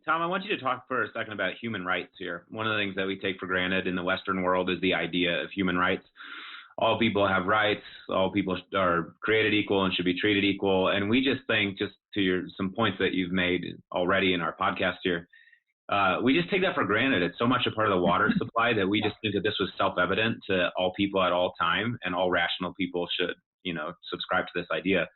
Tom, I want you to talk for a second about human rights here. One of the things that we take for granted in the Western world is the idea of human rights. All people have rights. All people are created equal and should be treated equal. And we just think, just to some points that you've made already in our podcast here, we just take that for granted. It's so much a part of the water supply that we just think that this was self-evident to all people at all time, and all rational people should, subscribe to this idea.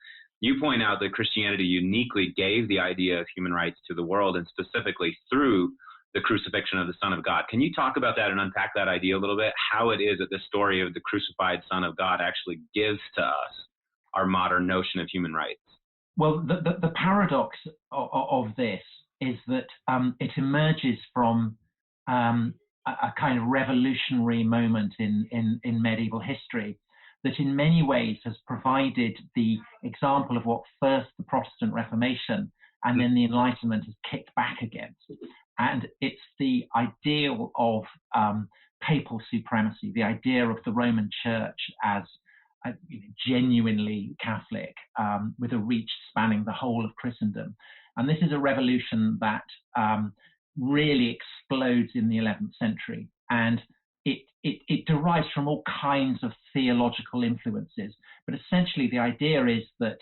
You point out that Christianity uniquely gave the idea of human rights to the world, and specifically through the crucifixion of the Son of God. Can you talk about that and unpack that idea a little bit? How it is that the story of the crucified Son of God actually gives to us our modern notion of human rights? Well, the paradox of this is that it emerges from a kind of revolutionary moment in medieval history that in many ways has provided the example of what first the Protestant Reformation and then the Enlightenment has kicked back against. And it's the ideal of papal supremacy, the idea of the Roman Church as genuinely Catholic, with a reach spanning the whole of Christendom. And this is a revolution that really explodes in the 11th century. And it derives from all kinds of theological influences. But essentially, the idea is that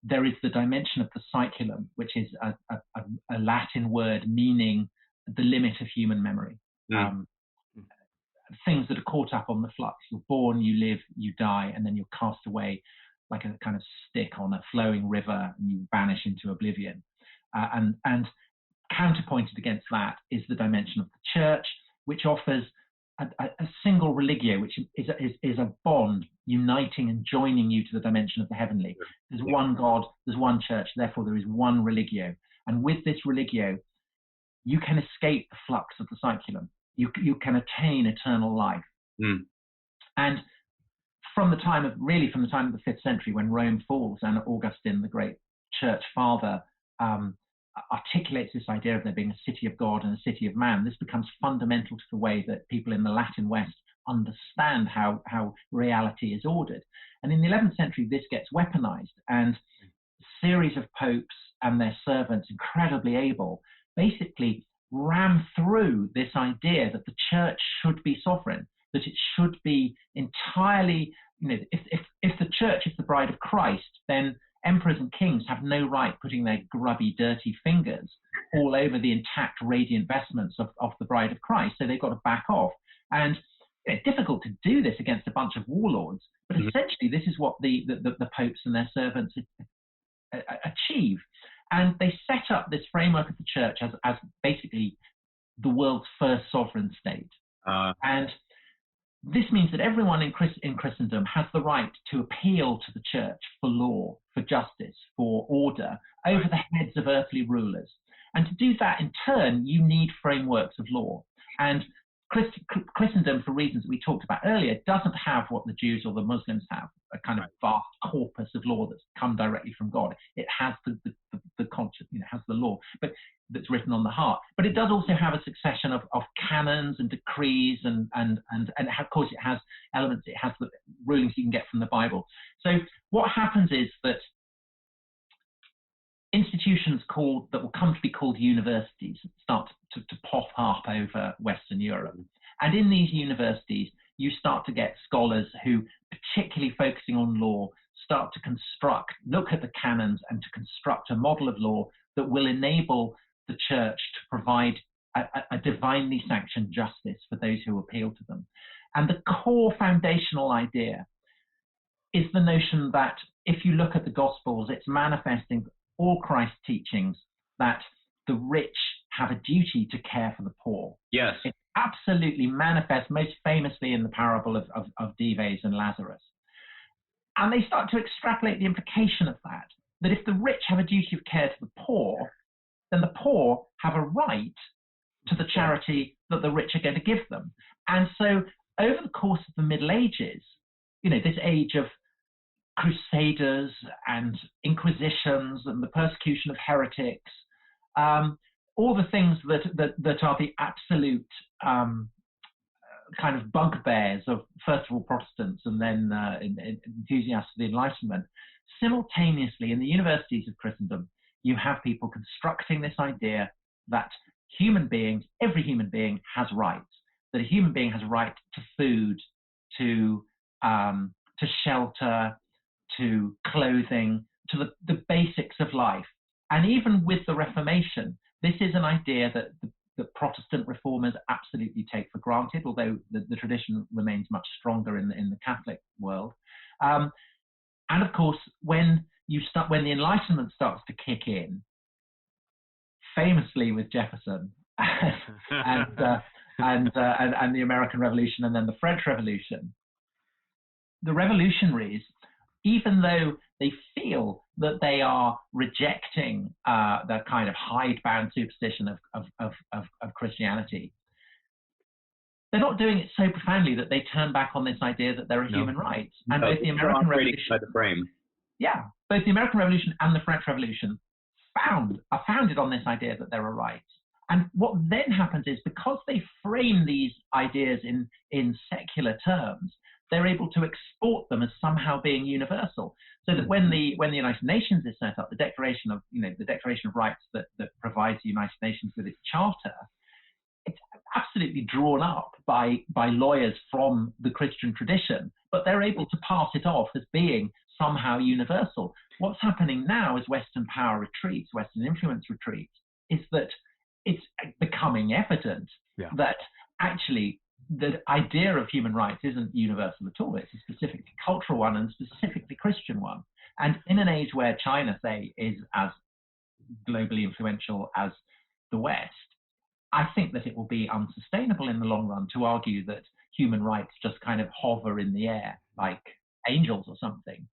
there is the dimension of the cyclum, which is a Latin word meaning the limit of human memory. Things that are caught up on the flux. You're born, you live, you die, and then you're cast away like a kind of stick on a flowing river, and you vanish into oblivion. And counterpointed against that is the dimension of the church, which offers a single religio, which is a bond uniting and joining you to the dimension of the heavenly. There's one God, there's one church, therefore there is one religio. And with this religio, you can escape the flux of the cyclum. You can attain eternal life. And from the time of the 5th century, when Rome falls and Augustine, the great church father, articulates this idea of there being a city of God and a city of man, this becomes fundamental to the way that people in the Latin West understand how reality is ordered. And in the 11th century, this gets weaponized, and a series of popes and their servants, incredibly able, basically ram through this idea that the church should be sovereign, that it should be entirely, if the church is the bride of Christ, then emperors and kings have no right putting their grubby, dirty fingers all over the intact, radiant vestments of the bride of Christ. So they've got to back off. And it's difficult to do this against a bunch of warlords, but essentially this is what the popes and their servants achieve. And they set up this framework of the church as basically the world's first sovereign state. And this means that everyone in Christendom has the right to appeal to the church for law, for justice, for order, over the heads of earthly rulers. And to do that in turn, you need frameworks of law. And Christendom, for reasons that we talked about earlier, doesn't have what the Jews or the Muslims have, a kind of vast corpus of law that's come directly from God. It has the conscience, it has the law, but that's written on the heart. But it does also have a succession of canons and decrees, and of course it has elements, it has the rulings you can get from the Bible. So what happens is that institutions that will come to be called universities start to pop up over Western Europe. And in these universities, you start to get scholars who, particularly focusing on law, start to look at the canons and to construct a model of law that will enable the church to provide a divinely sanctioned justice for those who appeal to them. And the core foundational idea is the notion that if you look at the Gospels, it's manifesting all Christ's teachings that the rich have a duty to care for the poor. Yes. It absolutely manifests most famously in the parable of Dives and Lazarus. And they start to extrapolate the implication of that if the rich have a duty of care to the poor, then the poor have a right to the charity that the rich are going to give them. And so over the course of the Middle Ages, this age of crusaders and inquisitions and the persecution of heretics, all the things that are the absolute kind of bugbears of, first of all, Protestants and then enthusiasts of the Enlightenment. Simultaneously, in the universities of Christendom, you have people constructing this idea that human beings, every human being has rights, that a human being has a right to food, to shelter, to clothing, to the basics of life. And even with the Reformation, this is an idea that the Protestant reformers absolutely take for granted, although the tradition remains much stronger in the Catholic world. And of course, when the Enlightenment starts to kick in, famously with Jefferson and the American Revolution and then the French Revolution, the revolutionaries, even though they feel that they are rejecting the kind of hidebound superstition of Christianity, they're not doing it so profoundly that they turn back on this idea that there are human rights. And both the American Revolution, both the American Revolution and the French Revolution are founded on this idea that there are rights. And what then happens is, because they frame these ideas in secular terms, they're able to export them as somehow being universal. So that when the United Nations is set up, the Declaration of Rights that provides the United Nations with its charter, it's absolutely drawn up by lawyers from the Christian tradition, but they're able to pass it off as being somehow universal. What's happening now as Western power retreats, Western influence retreats, is that it's becoming evident that actually the idea of human rights isn't universal at all. It's a specifically cultural one and specifically Christian one. And in an age where China, say, is as globally influential as the West, I think that it will be unsustainable in the long run to argue that human rights just kind of hover in the air like angels or something.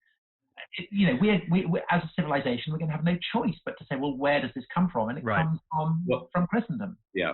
We as a civilization, we're going to have no choice but to say, well, where does this come from? And it comes from Christendom. Yeah.